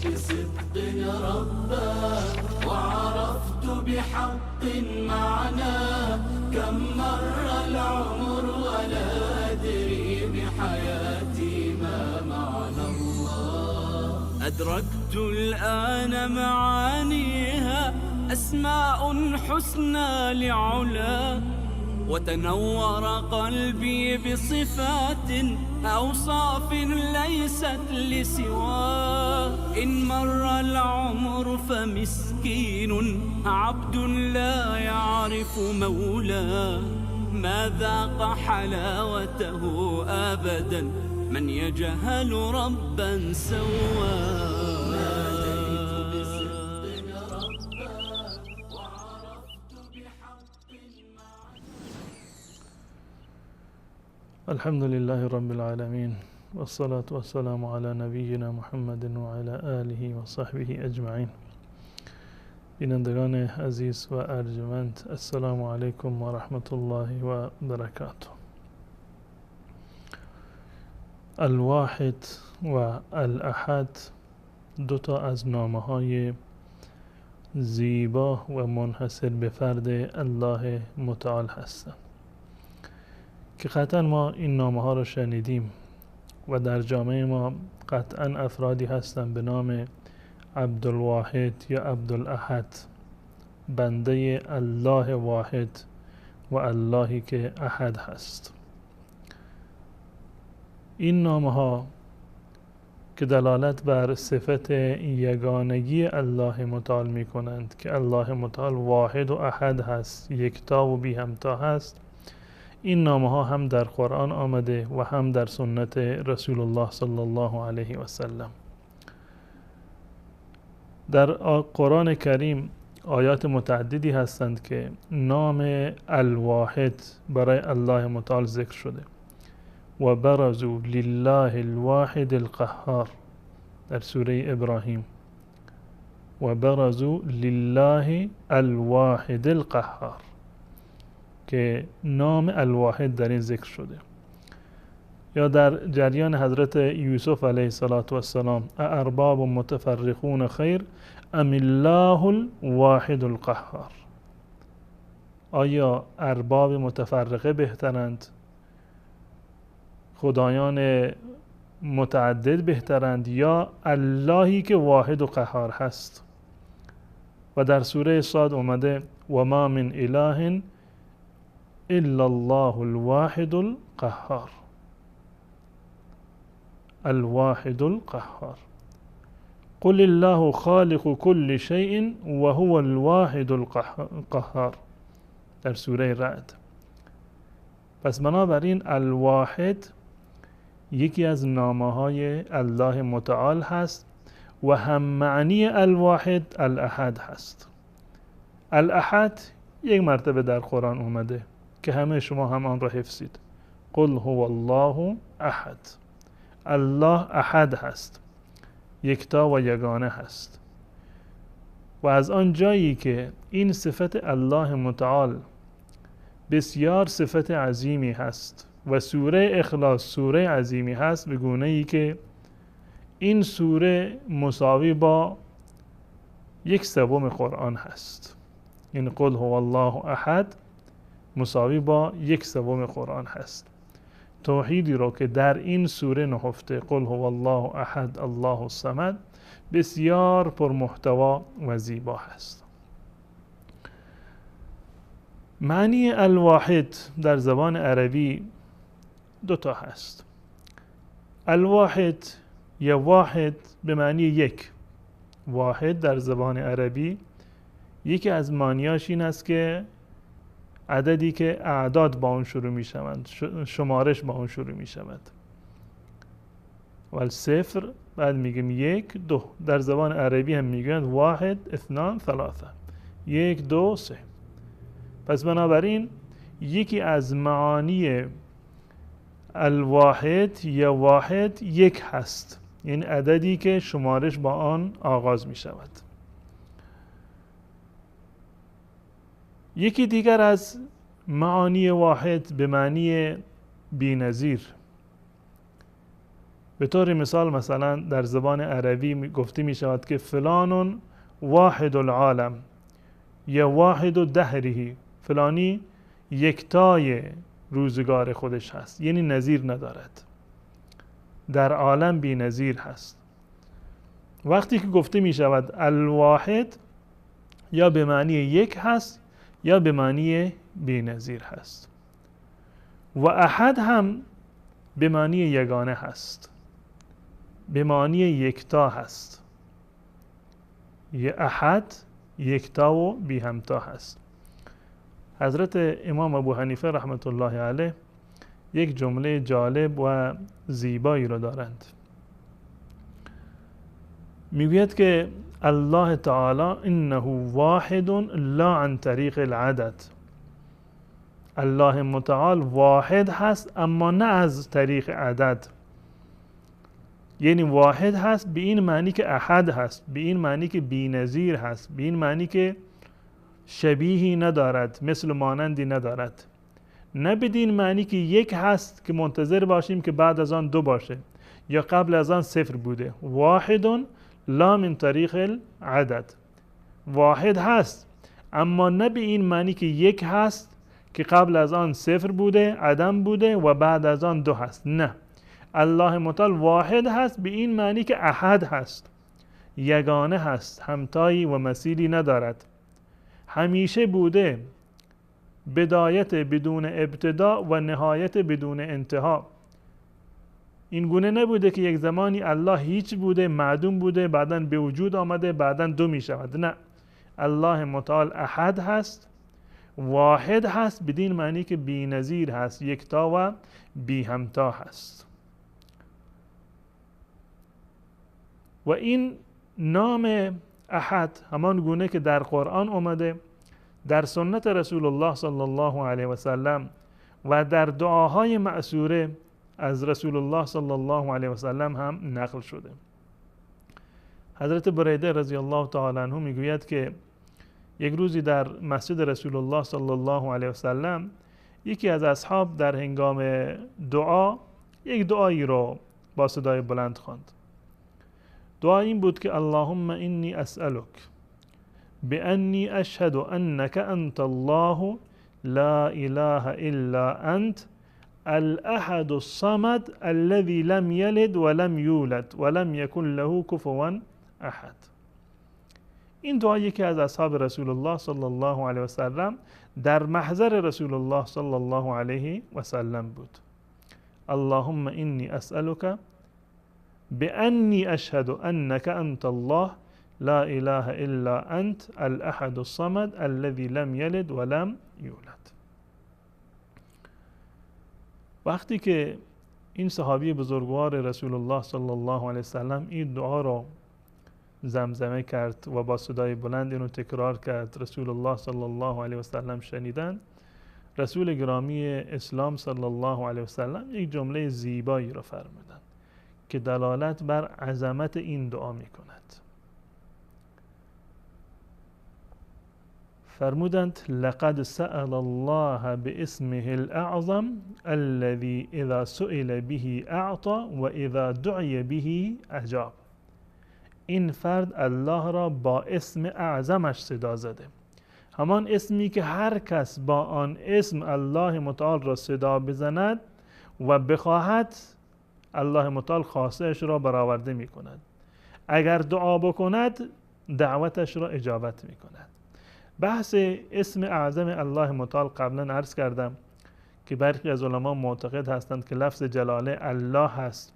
بصدق ربا وعرفت بحق معناه. كم مر العمر ولا أدري بحياتي ما معنى الله. أدركت الآن معانيها، أسماء حسنى لعلا، وتنور قلبي بصفات أوصاف ليست لسواه. إن مر العمر فمسكين عبد لا يعرف مولاه، ما ذاق حلاوته أبدا من يجهل ربا سواه. الحمد لله رب العالمين، والصلاة والسلام على نبینا محمد و علی آله و صحبه اجمعین. بینندگان عزیز و ارجمند، السلام علیکم و رحمت الله و برکاته. الواحد و الاحد دو تا از نامه های زیبا و منحصر به فرد الله متعال هستند که قطعا ما این نامه ها رو شنیدیم و در جامعه ما قطعا افرادی هستند به نام عبدالواحد یا عبدالاحد، بنده الله واحد و اللهی که احد هست. این نامه ها که دلالت بر صفت یگانگی الله متعال می کنند که الله متعال واحد و احد هست، یکتا و بی همتا هست، این نامه ها هم در قرآن آمده و هم در سنت رسول الله صلی الله علیه و سلم. در قرآن کریم آیات متعددی هستند که نام الواحد برای الله متعال ذکر شده. و برزوا لله الواحد القهار در سوره ابراهیم، و برزوا لله الواحد القهار که نام الواحد در این ذکر شده. یا در جریان حضرت یوسف علیه السلام، ارباب متفرقون خیر ام الله الواحد القهار، آیا ارباب متفرقه بهترند، خدایان متعدد بهترند، یا اللهی که واحد و قهار هست؟ و در سوره صاد اومده و ما من اله الا الله الواحد القهار، الواحد القهار. قل الله خالق كل شيء وهو الواحد القهار در سوره رعد. پس بنابراین الواحد یکی از نامه های الله متعال هست و هم معنی الواحد الاحد هست. الاحد یک مرتبه در قرآن اومده که همه شما هم آن را حفظید. قل هو الله احد، الله احد هست، یکتا و یگانه هست. و از آن جایی که این صفت الله متعال بسیار صفت عظیمی هست و سوره اخلاص سوره عظیمی هست، به گونه ای که این سوره مساوی با 1/3 قرآن هست. این قل هو الله احد مساوی با 1/3 قرآن هست. توحیدی رو که در این سوره نهفته، قل هو الله احد الله الصمد، بسیار پرمحتوا و زیبا هست. معنی الواحد در زبان عربی دو تا هست. الواحد یا واحد به معنی یک. واحد در زبان عربی یکی از معنیاش این است که عددی که اعداد با اون شروع می شوند، شمارش با اون شروع می شود. و صفر بعد میگیم 1 2. در زبان عربی هم میگن 1 2 3، 1 2 3. پس بنابراین یکی از معانی الواحد یا واحد یک هست، این عددی که شمارش با آن آغاز می شود. یکی دیگر از معانی واحد به معنی بی‌نظیر به طور مثال مثلا در زبان عربی گفته می شود که فلان واحد العالم یا واحد دهره، فلانی یکتای روزگار خودش هست، یعنی نظیر ندارد، در عالم بی نظیر هست. وقتی که گفته می شود الواحد، یا به معنی یک هست یا به معنی بی نظیر هست. و احد هم به معنی یگانه هست، به معنی یکتا هست. یه احد یکتا و بی همتا هست. حضرت امام ابو حنیفه رحمت الله علیه یک جمله جالب و زیبایی رو دارند. میگوید که الله تعالی انه واحد لا عن طریق العدد. الله متعال واحد هست اما نه از طریق عدد. یعنی واحد هست به این معنی که احد هست، به این معنی که بی نظیر هست، به این معنی که شبیهی ندارد، مثل مانندی ندارد. نه بدین معنی که یک هست که منتظر باشیم که بعد از آن دو باشه یا قبل از آن صفر بوده. واحد لا من طریق العدد. واحد هست اما نه به این معنی که یک هست که قبل از آن صفر بوده، عدم بوده و بعد از آن دو هست. نه، الله متعال واحد هست به این معنی که احد هست، یگانه هست، همتایی و مثیلی ندارد، همیشه بوده، بدایت بدون ابتدا و نهایت بدون انتها. این گونه نبوده که یک زمانی الله هیچ بوده، معدوم بوده، بعداً به وجود آمده، بعداً دو می شود. نه، الله متعال احد هست، واحد هست بدین معنی که بی نظیر هست، یکتا و بی همتا هست. و این نام احد همان گونه که در قرآن اومده، در سنت رسول الله صلی الله علیه و سلم و در دعاهای مأثوره از رسول الله صلی الله علیه و سلم هم نقل شده. حضرت بریده رضی الله تعالی عنه میگوید که یک روزی در مسجد رسول الله صلی الله علیه و سلم یکی از اصحاب در هنگام دعا یک دعایی رو با صدای بلند خواند. دعا این بود که اللهم انی اسألک بأنی اشهد انک انت الله لا اله الا انت الاحد الصمد الذي لم يلد ولم يولد ولم يكن له كفوا احد. این دعا یکی از اصحاب رسول الله صلی الله علیه و سلم در محضر رسول الله صلی الله علیه و سلم بود. اللهم انی اسألک بأنی اشهد انک انت الله لا اله الا انت الاحد الصمد الذي لم يلد ولم يولد. وقتی که این صحابی بزرگوار رسول الله صلی الله علیه وسلم این دعا رو زمزمه کرد و با صدای بلند اینو تکرار کرد، رسول الله صلی الله علیه وسلم شنیدن، رسول گرامی اسلام صلی الله علیه وسلم یک جمله زیبایی رو فرمودن که دلالت بر عظمت این دعا میکند. فرمودند لقد سأل الله باسمه الاعظم الذي اذا سئل به اعطى و اذا دعی به اجاب. این فرد الله را با اسم اعظمش صدا زده، همان اسمی که هر کس با آن اسم الله متعال را صدا بزند و بخواهد الله متعال خواستش را برآورده می کند. اگر دعا بکند دعوتش را اجابت می کند. بحث اسم اعظم الله متعال قبلا عرض کردم که برخی از علما معتقد هستند که لفظ جلاله الله هست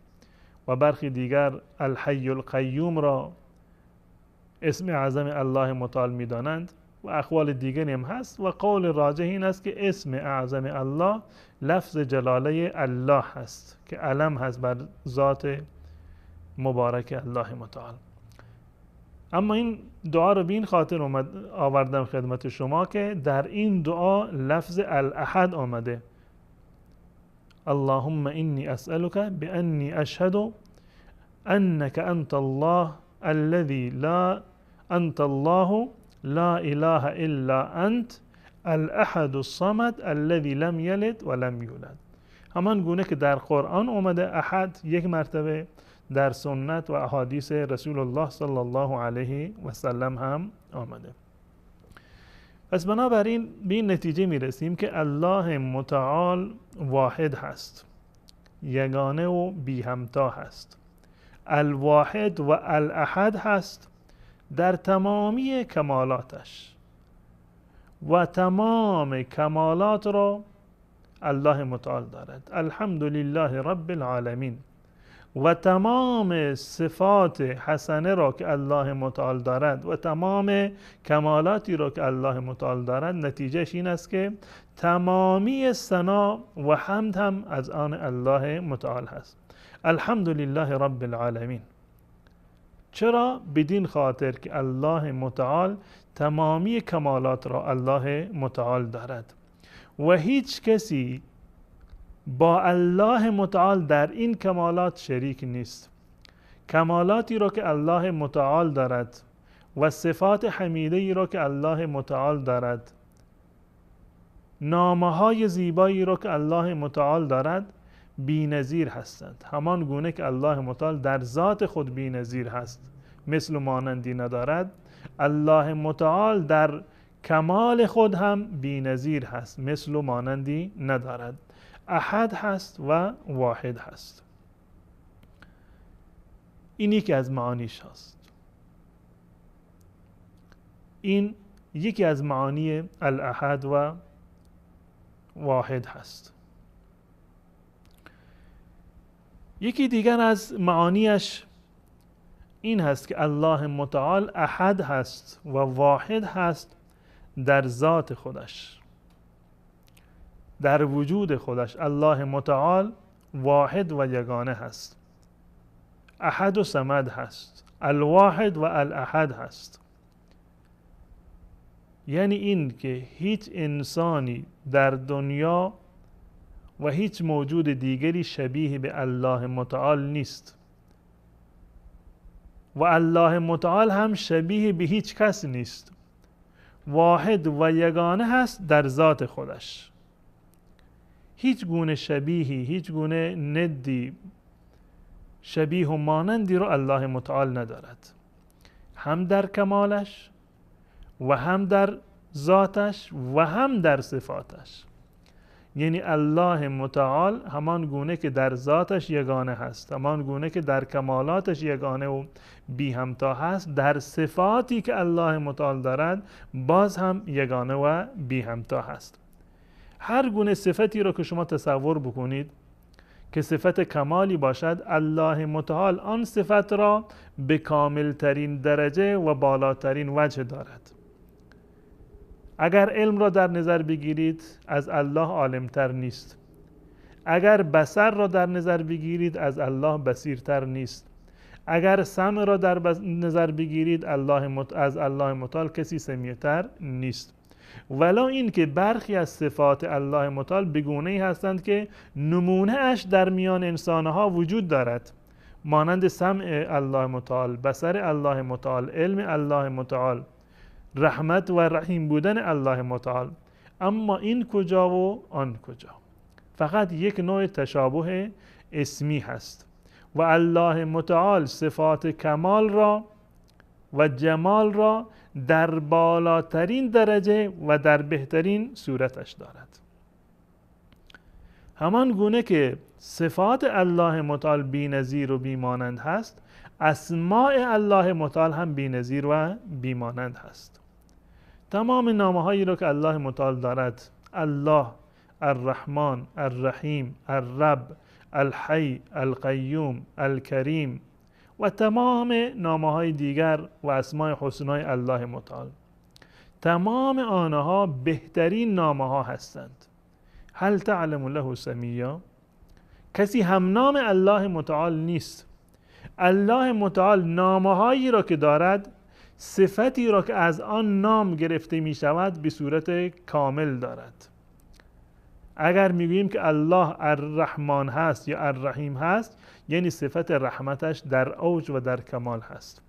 و برخی دیگر الحی القیوم را اسم اعظم الله متعال می دانند و اقوال دیگری هم هست و قول راجح این است که اسم اعظم الله لفظ جلاله الله هست که علم هست بر ذات مبارک الله متعال. اما این دعا رو به این خاطر آوردم خدمت شما که در این دعا لفظ الاحد آمده. اللهم انی اسألک بأنی اشهد انک انت الله الذي لا انت الله لا اله الا انت الاحد الصمد الذي لم يلد ولم يولد. همان گونه که در قرآن اومده احد یک مرتبه، در سنت و احادیث رسول الله صلی الله علیه و سلم هم آمده. پس بنابراین به این نتیجه میرسیم که الله متعال واحد هست، یگانه و بی همتا هست. الواحد و الاحد هست در تمامی کمالاتش و تمام کمالات را الله متعال دارد. الحمدلله رب العالمین. و تمام صفات حسنه را که الله متعال دارد و تمام کمالاتی را که الله متعال دارد، نتیجهش این است که تمامی ثنا و حمد هم از آن الله متعال هست. الحمدلله رب العالمین. چرا؟ بدین خاطر که الله متعال تمامی کمالات را الله متعال دارد و هیچ کسی با الله متعال در این کمالات شریک نیست. کمالاتی را که الله متعال دارد و صفات حمیده ای را که الله متعال دارد، نامه‌های زیبایی را که الله متعال دارد، بی‌نظیر هستند. همان گونه که الله متعال در ذات خود بی‌نظیر هست، مثل و مانندی ندارد، الله متعال در کمال خود هم بی‌نظیر هست، مثل و مانندی ندارد. احد هست و واحد هست. این یکی از معانیش هست. این یکی از معانی الاحد و واحد هست. یکی دیگر از معانیش این هست که الله متعال احد هست و واحد هست در ذات خودش، در وجود خودش. الله متعال واحد و یگانه هست، احد و صمد هست، الواحد و الاحد هست. یعنی این که هیچ انسانی در دنیا و هیچ موجود دیگری شبیه به الله متعال نیست و الله متعال هم شبیه به هیچ کس نیست. واحد و یگانه هست در ذات خودش. هیچ گونه شبیهی، هیچ گونه ندی، شبیه و مانندی رو الله متعال ندارد، هم در کمالش و هم در ذاتش و هم در صفاتش. یعنی الله متعال همان گونه که در ذاتش یگانه هست، همان گونه که در کمالاتش یگانه و بی همتا هست، در صفاتی که الله متعال دارد باز هم یگانه و بی همتا هست. هر گونه صفتی را که شما تصور بکنید که صفت کمالی باشد، الله متعال آن صفت را به کامل ترین درجه و بالاترین وجه دارد. اگر علم را در نظر بگیرید، از الله عالمتر نیست. اگر بصر را در نظر بگیرید، از الله بصیرتر نیست. اگر سمع را در نظر بگیرید، از الله متعال کسی سمیعتر نیست. ولو این که برخی از صفات الله متعال بگونه‌ای هستند که نمونه اش در میان انسانها وجود دارد، مانند سمع الله متعال، بصر الله متعال، علم الله متعال، رحمت و رحیم بودن الله متعال. اما این کجا و آن کجا؟ فقط یک نوع تشابه اسمی هست و الله متعال صفات کمال را و جمال را در بالاترین درجه و در بهترین صورتش دارد. همان گونه که صفات الله متعال بی‌نظیر و بی‌مانند هست، اسماء الله متعال هم بی‌نظیر و بی‌مانند هست. تمام نامه‌هایی را که الله متعال دارد، الله، الرحمن، الرحیم، الرب، الحی، القیوم، الکریم و تمام نامه‌های دیگر و اسماء حسنای الله متعال، تمام آنها بهترین نامه‌ها هستند. هل تعلم له سمیا؟ کسی هم نام الله متعال نیست. الله متعال نامه‌هایی را که دارد، صفتی را که از آن نام گرفته می شود به صورت کامل دارد. اگر میگوییم که الله الرحمن هست یا الرحیم هست، یعنی صفت رحمتش در اوج و در کمال هست.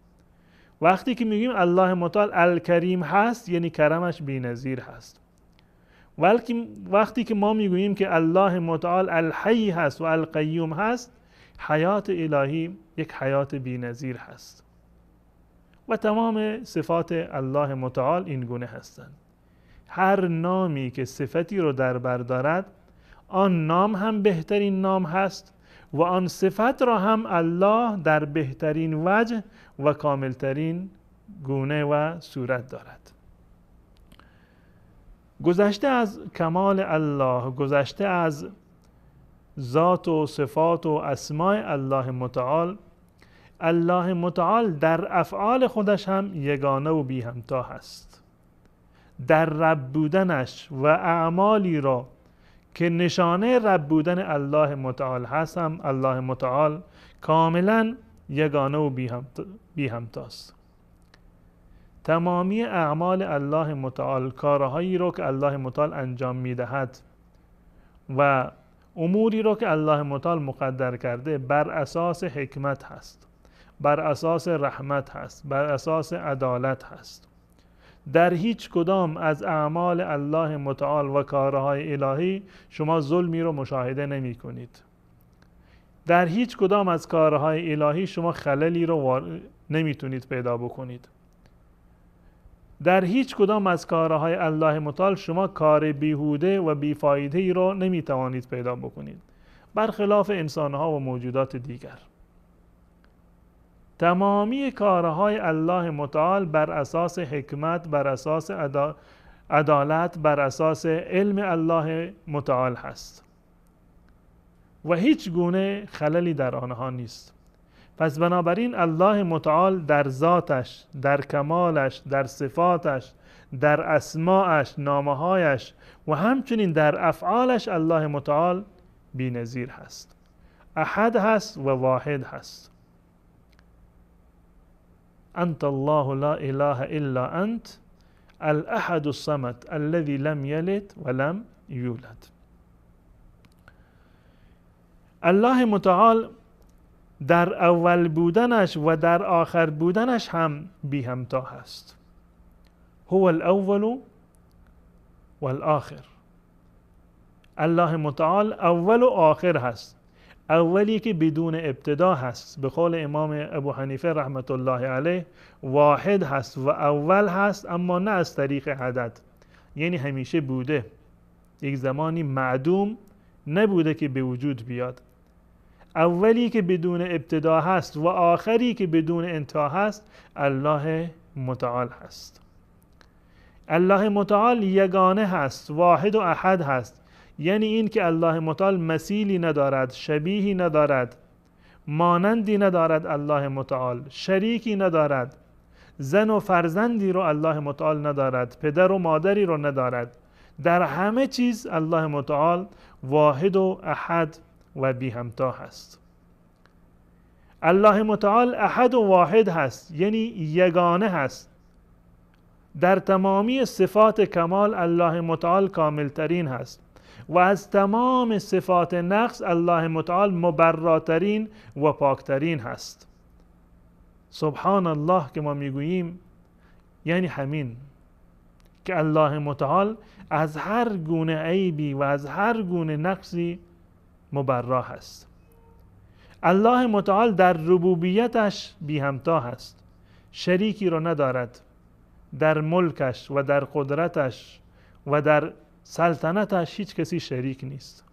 وقتی که میگوییم الله متعال الکریم هست، یعنی کرمش بی‌نظیر هست. وقتی که ما میگوییم که الله متعال الحی هست و القیوم هست، حیات الهی یک حیات بی‌نظیر هست و تمام صفات الله متعال این گونه هستند. هر نامی که صفتی رو در بر دارد، آن نام هم بهترین نام هست و آن صفت را هم الله در بهترین وجه و کاملترین گونه و صورت دارد. گذشته از کمال الله، گذشته از ذات و صفات و اسماء الله متعال، الله متعال در افعال خودش هم یگانه و بی همتا هست. در رب بودنش و اعمالی را که نشانه رب بودن الله متعال هست هم الله متعال کاملا یگانه و بی همتاست. تمامی اعمال الله متعال، کارهایی رو که الله متعال انجام میدهد و اموری رو که الله متعال مقدر کرده، بر اساس حکمت هست، بر اساس رحمت هست، بر اساس عدالت هست. در هیچ کدام از اعمال الله متعال و کارهای الهی شما ظلمی رو مشاهده نمی کنید. در هیچ کدام از کارهای الهی شما خللی رو نمیتونید پیدا بکنید. در هیچ کدام از کارهای الله متعال شما کار بیهوده و بیفایده رو نمیتوانید پیدا بکنید، برخلاف انسانها و موجودات دیگر. تمامی کارهای الله متعال بر اساس حکمت، بر اساس عدالت، بر اساس علم الله متعال هست و هیچ گونه خللی در آنها نیست. پس بنابراین الله متعال در ذاتش، در کمالش، در صفاتش، در اسماعش، نامهایش و همچنین در افعالش الله متعال بی‌نظیر هست. احد هست و واحد هست. انت الله لا اله الا انت الاحد الصمد الذي لم يلد ولم يولد. الله متعال در اول بودنش و در آخر بودنش هم بی همتا هست. هو الاول والآخر. الله متعال اول و آخر هست. اولی که بدون ابتدا هست، به قول امام ابو حنیفه رحمت الله علیه واحد هست و اول هست، اما نه از طریق عدد، یعنی همیشه بوده، یک زمانی معدوم نبوده که به وجود بیاد. اولی که بدون ابتدا هست و آخری که بدون انتها هست الله متعال هست. الله متعال یگانه هست، واحد و احد هست، یعنی این که الله متعال مثیلی ندارد، شبیهی ندارد، مانندی ندارد. الله متعال شریکی ندارد، زن و فرزندی رو الله متعال ندارد، پدر و مادری رو ندارد. در همه چیز الله متعال واحد و احد و بی همتا هست. الله متعال احد و واحد هست، یعنی یگانه هست. در تمامی صفات کمال الله متعال کامل ترین هست و از تمام صفات نقص الله متعال مبراترین و پاکترین هست. سبحان الله که ما میگوییم یعنی همین که الله متعال از هر گونه عیبی و از هر گونه نقصی مبرا هست. الله متعال در ربوبیتش بی همتا هست، شریکی رو ندارد. در ملکش و در قدرتش و در سلطنتش هیچ کسی شریک نیست.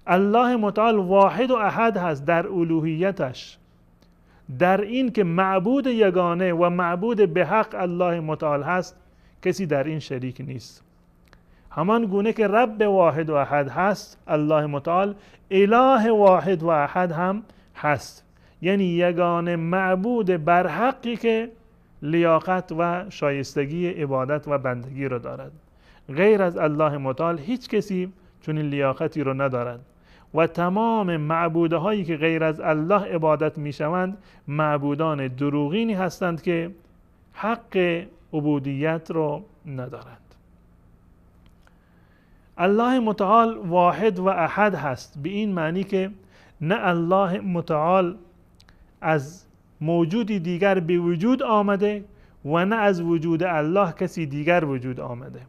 الله متعال واحد و احد هست در الوهیتش، در این که معبود یگانه و معبود به حق الله متعال هست، کسی در این شریک نیست. همان گونه که رب واحد و احد هست، الله متعال اله واحد و احد هم هست، یعنی یگانه معبود بر حقی که لیاقت و شایستگی عبادت و بندگی رو دارد. غیر از الله متعال هیچ کسی چنین لیاقتی رو ندارد و تمام معبودهایی که غیر از الله عبادت می شوند معبودان دروغینی هستند که حق عبودیت رو ندارند. الله متعال واحد و احد هست به این معنی که نه الله متعال از موجودی دیگر به وجود آمده و نه از وجود الله کسی دیگر وجود آمده.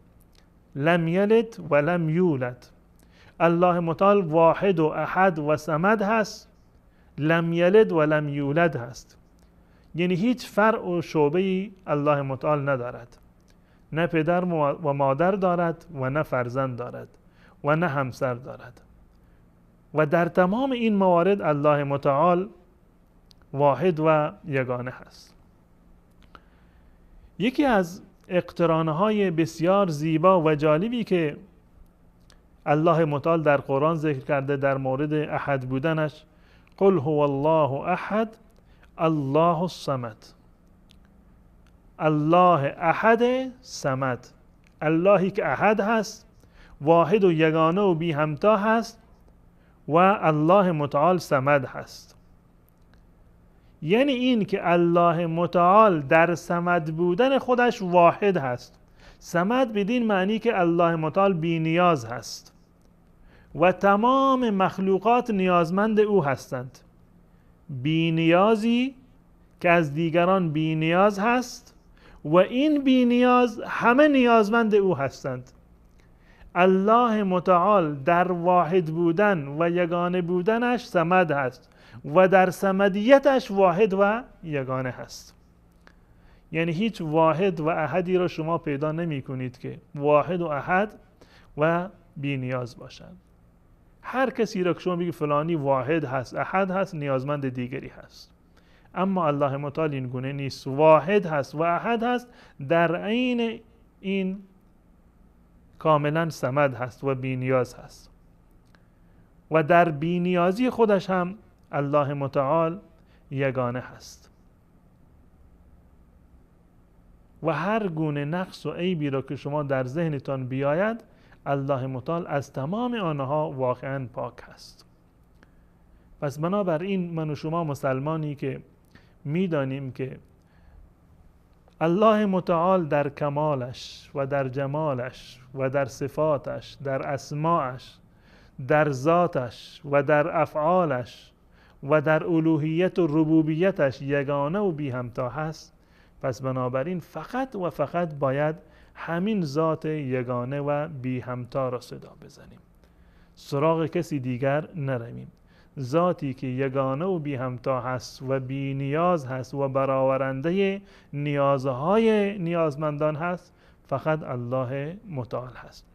لم یلد و لم یولد. الله متعال واحد و احد و صمد هست، لم یلد و لم یولد هست. یعنی هیچ فرع و شعبه‌ای الله متعال ندارد، نه پدر و مادر دارد و نه فرزند دارد و نه همسر دارد. و در تمام این موارد الله متعال واحد و یگانه هست. یکی از اقترانهای بسیار زیبا و جالبی که الله متعال در قرآن ذکر کرده در مورد احد بودنش، قل هو الله احد الله الصمد. الله احد صمد، اللهی که احد هست، واحد و یگانه و بی همتا هست، و الله متعال صمد هست. یعنی این که الله متعال در صمد بودن خودش واحد هست. صمد بدین معنی که الله متعال بی نیاز هست و تمام مخلوقات نیازمند او هستند. بی نیازی که از دیگران بی نیاز هست و این بی نیاز همه نیازمند او هستند. الله متعال در واحد بودن و یگانه بودنش صمد هست و در صمدیتش واحد و یگانه هست. یعنی هیچ واحد و احدی را شما پیدا نمی کنید که واحد و احد و بی نیاز باشند. هر کسی را که شما بگید فلانی واحد هست، احد هست، نیازمند دیگری هست. اما الله متعال این گونه نیست، واحد هست و احد هست، در عین این کاملا صمد هست و بی نیاز هست. و در بی نیازی خودش هم الله متعال یگانه هست و هر گونه نقص و عیبی را که شما در ذهنتان بیاید، الله متعال از تمام آنها واقعا پاک هست. پس بنابراین من و شما مسلمانی که میدانیم که الله متعال در کمالش و در جمالش و در صفاتش، در اسماعش، در ذاتش و در افعالش و در الوهیت و ربوبیتش یگانه و بی همتا هست، پس بنابراین فقط و فقط باید همین ذات یگانه و بی همتا را صدا بزنیم، سراغ کسی دیگر نرویم. ذاتی که یگانه و بی همتا هست و بی نیاز هست و برآورنده نیازهای نیازمندان هست، فقط الله متعال هست.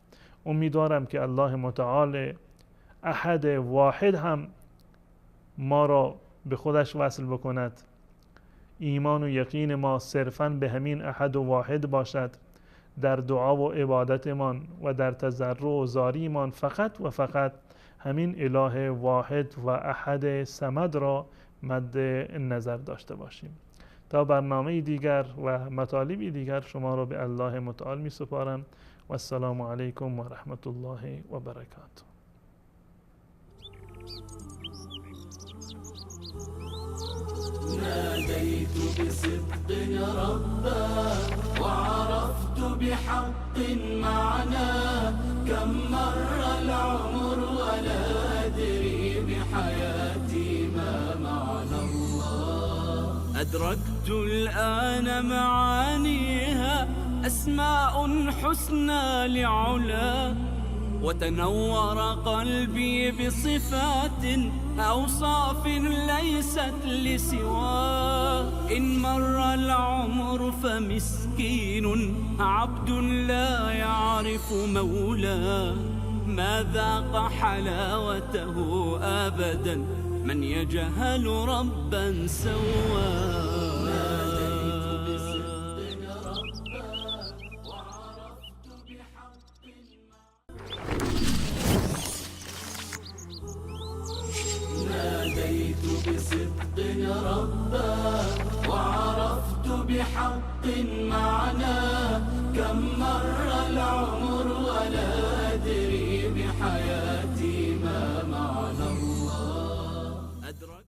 امیدوارم که الله متعال احد واحد هم ما را به خودش وصل بکند. ایمان و یقین ما صرفاً به همین احد و واحد باشد. در دعا و عبادتمان و در تضرع و زاریمان فقط و فقط همین اله واحد و احد صمد را مد نظر داشته باشیم. تا برنامه دیگر و مطالبی دیگر شما را به الله متعال می سپارم و السلام علیکم و رحمت الله و برکاته. ناديت بصدق ربا وعرفت بحق معناه كم مر العمر ولا أدري بحياتي ما معنى الله. أدركت الآن معانيها أسماء حسنى لعلا، وتنور قلبي بصفات أوصاف ليست لسواه. إن مر العمر فمسكين عبد لا يعرف مولاه، ما ذاق حلاوته أبدا من يجهل ربا سواه. بصدق ربا وعرفت بحق معناه كم